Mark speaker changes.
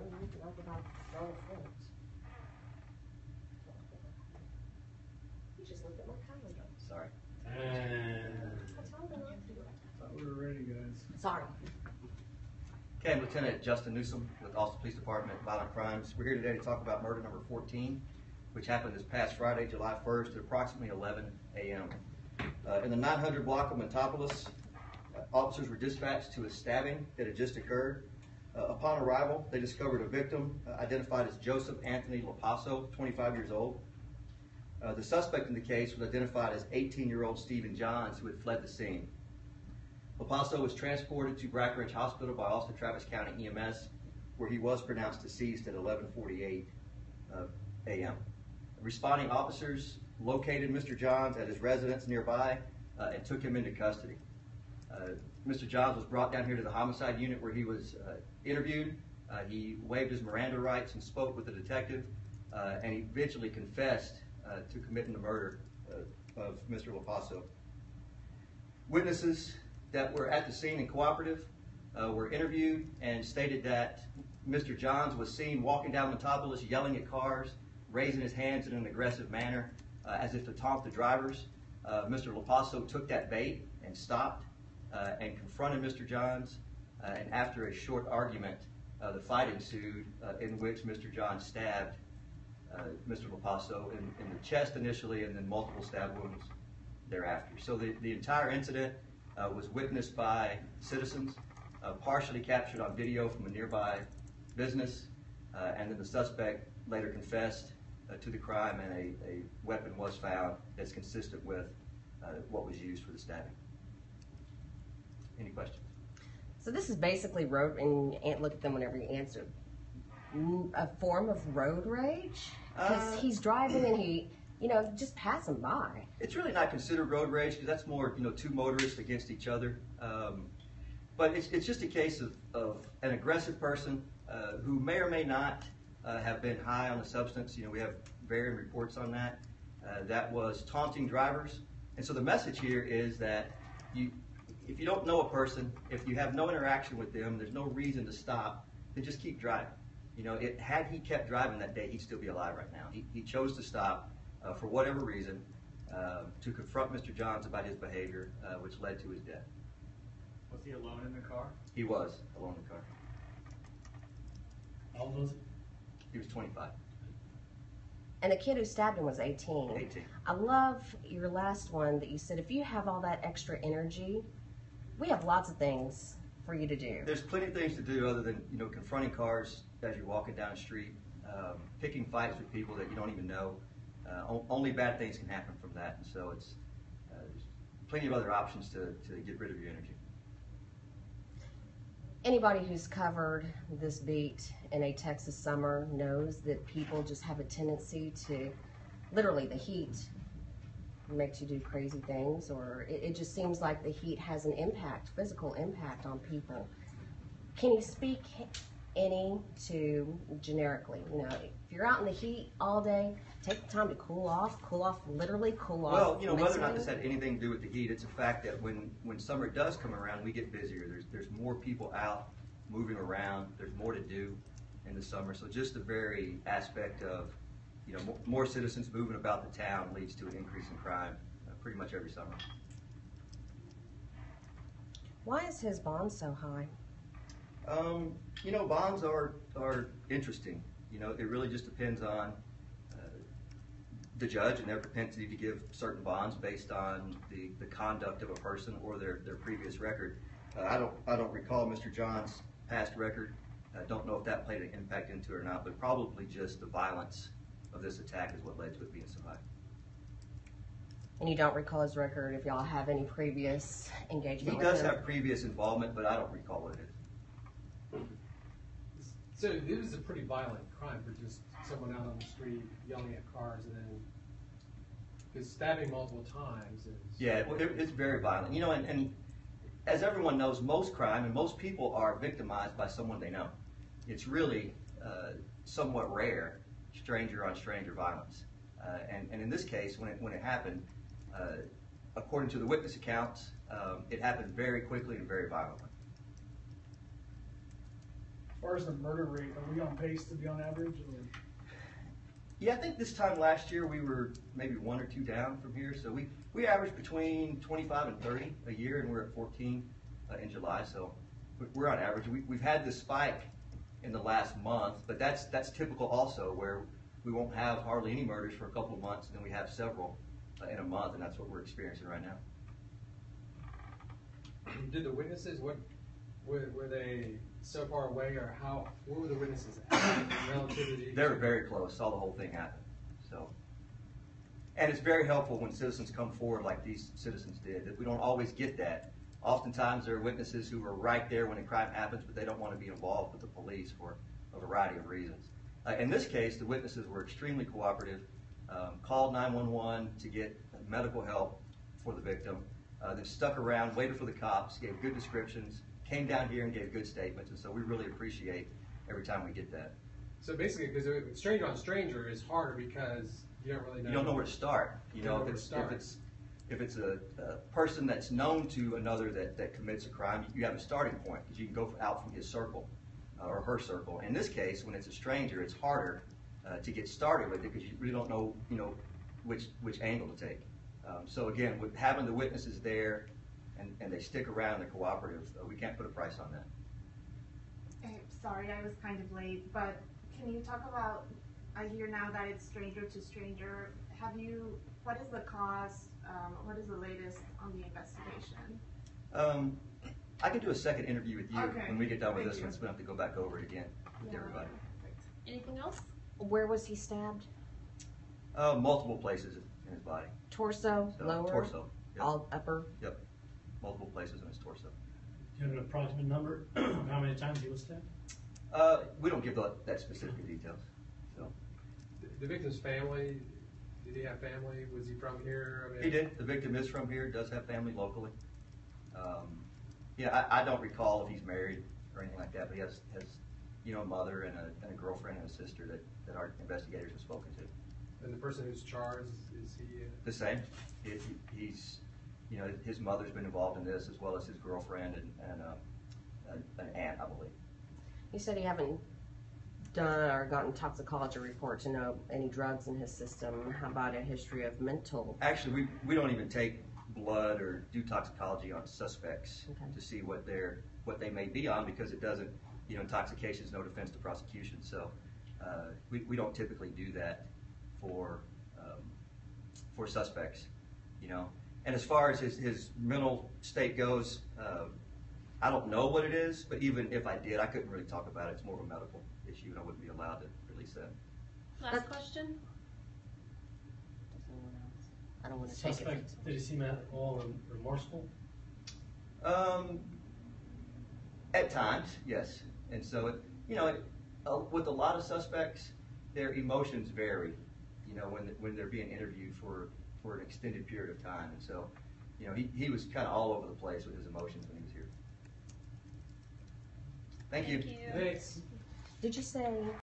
Speaker 1: we can talk about normal things. You just looked at my calendar.
Speaker 2: Sorry.
Speaker 1: I told him not to.
Speaker 3: Thought we were ready, guys.
Speaker 1: Sorry.
Speaker 2: Okay, I'm Lieutenant Justin Newsom with Austin Police Department, Violent Crimes. We're here today to talk about murder number 14, which happened this past Friday, July 1st at approximately 11 a.m. In the 900 block of Montopolis, officers were dispatched to a stabbing that had just occurred. Upon arrival, they discovered a victim identified as Joseph Anthony LaPasso, 25 years old. The suspect in the case was identified as 18-year-old Stephen Johns, who had fled the scene. LaPasso was transported to Brackenridge Hospital by Austin Travis County EMS, where he was pronounced deceased at 11:48 a.m. Responding officers located Mr. Johns at his residence nearby and took him into custody. Mr. Johns was brought down here to the homicide unit where he was interviewed. He waived his Miranda rights and spoke with the detective, and he eventually confessed to committing the murder of Mr. LaPasso. Witnesses that were at the scene and cooperative were interviewed and stated that Mr. Johns was seen walking down Montopolis yelling at cars, raising his hands in an aggressive manner as if to taunt the drivers. Mr. LaPasso took that bait and stopped and confronted Mr. Johns, and after a short argument, the fight ensued in which Mr. Johns stabbed Mr. LaPasso in the chest initially and then multiple stab wounds thereafter. So the entire incident was witnessed by citizens, partially captured on video from a nearby business, and then the suspect later confessed to the crime, and a weapon was found that's consistent with what was used for the stabbing. Any questions?
Speaker 1: So this is basically road, and look at them whenever you answer, a form of road rage? Because he's driving and he, just passing by.
Speaker 2: It's really not considered road rage because that's more, two motorists against each other. But it's just a case of an aggressive person who may or may not have been high on the substance. We have varying reports on that. That was taunting drivers. And so the message here is that if you don't know a person, if you have no interaction with them, there's no reason to stop, then just keep driving. Had he kept driving that day, he'd still be alive right now. He chose to stop for whatever reason to confront Mr. Johns about his behavior, which led to his death.
Speaker 3: Was he alone in the car?
Speaker 2: He was alone in the car.
Speaker 3: How old was he?
Speaker 2: He was 25.
Speaker 1: And the kid who stabbed him was 18.
Speaker 2: 18.
Speaker 1: I love your last one that you said, if you have all that extra energy, we have lots of things for you to do.
Speaker 2: There's plenty of things to do other than, confronting cars as you're walking down the street, picking fights with people that you don't even know. Only bad things can happen from that. And so there's plenty of other options to get rid of your energy.
Speaker 1: Anybody who's covered this beat in a Texas summer knows that people just have a tendency to, literally the heat makes you do crazy things, or it just seems like the heat has an impact, physical impact on people. Can you speak any to generically, if you're out in the heat all day, take the time to cool off, literally cool off.
Speaker 2: Well, whether or not this had anything to do with the heat, it's a fact that when summer does come around, we get busier. There's more people out moving around. There's more to do in the summer. So just the very aspect of, more citizens moving about the town leads to an increase in crime pretty much every summer.
Speaker 1: Why is his bond so high?
Speaker 2: Bonds are interesting. It really just depends on the judge and their propensity to give certain bonds based on the conduct of a person or their previous record. I don't recall Mr. John's past record. I don't know if that played an impact into it or not, but probably just the violence of this attack is what led to it being so high.
Speaker 1: And you don't recall his record if y'all have any previous engagement with him?
Speaker 2: He does have previous involvement, but I don't recall what it is.
Speaker 4: So it was a pretty violent crime for just someone out on the street yelling at cars, and then because stabbing multiple times is...
Speaker 2: Yeah, it's very violent. And as everyone knows, most crime and most people are victimized by someone they know. It's really somewhat rare, stranger on stranger violence. And in this case, when it happened, according to the witness accounts, it happened very quickly and very violently.
Speaker 3: far as the murder rate, are we on pace to be on average? Or?
Speaker 2: Yeah, I think this time last year we were maybe 1 or 2 down from here. So we averaged between 25 and 30 a year, and we're at 14 in July. So we're on average. We've had this spike in the last month, but that's typical also, where we won't have hardly any murders for a couple of months, and then we have several in a month, and that's what we're experiencing right now.
Speaker 4: Did the witnesses, were they so far away, or where were the witnesses at relativity?
Speaker 2: They were very close, saw the whole thing happen. So, and it's very helpful when citizens come forward like these citizens did, that we don't always get that. Oftentimes there are witnesses who are right there when a crime happens, but they don't want to be involved with the police for a variety of reasons. In this case, the witnesses were extremely cooperative, called 911 to get medical help for the victim, then stuck around, waited for the cops, gave good descriptions, came down here and gave good statements, and so we really appreciate every time we get that.
Speaker 4: So basically, because stranger on stranger is harder because you don't really know.
Speaker 2: You don't know where to start. You know, if it's a person that's known to another that commits a crime, you have a starting point because you can go out from his circle or her circle. In this case, when it's a stranger, it's harder to get started with it because you really don't know, which angle to take. So again, with having the witnesses there and they stick around, they're cooperative, we can't put a price on that.
Speaker 5: Sorry, I was kind of late, but can you talk about, I hear now that it's stranger to stranger. What is the cause, what is the latest on the investigation?
Speaker 2: I can do a second interview with you when we get done with this one, so we don't have to go back over it again with everybody.
Speaker 6: Anything else?
Speaker 1: Where was he stabbed?
Speaker 2: Multiple places in his body.
Speaker 1: Torso,
Speaker 2: So,
Speaker 1: lower,
Speaker 2: torso. Yep.
Speaker 1: all upper.
Speaker 2: Yep. Multiple places in his torso.
Speaker 7: Do you have an approximate number of how many times he was stabbed?
Speaker 2: We don't give that specific details. So
Speaker 4: The victim's family, did he have family? Was he from here? I mean,
Speaker 2: he did. The victim is from here. Does have family locally. I don't recall if he's married or anything like that, but he has a mother and a girlfriend and a sister that our investigators have spoken to.
Speaker 4: And the person who's charged, is he?
Speaker 2: The same. He's his mother's been involved in this, as well as his girlfriend and an aunt, I believe.
Speaker 1: You said you haven't done or gotten toxicology report to know any drugs in his system. How about a history of mental?
Speaker 2: Actually, we don't even take blood or do toxicology on suspects to see what they may be on, because it doesn't, intoxication is no defense to prosecution. So we don't typically do that for suspects, And as far as his mental state goes, I don't know what it is, but even if I did, I couldn't really talk about it. It's more of a medical issue, and I wouldn't be allowed to release that.
Speaker 6: Last question?
Speaker 1: Does anyone else? I don't want to take it.
Speaker 7: Suspect, did he seem at all remorseful?
Speaker 2: At times, yes. And so, with a lot of suspects, their emotions vary, when they're being interviewed for an extended period of time. And so, he was kind of all over the place with his emotions when he was here. Thank you.
Speaker 6: Thank you.
Speaker 4: Thanks.
Speaker 1: Did you say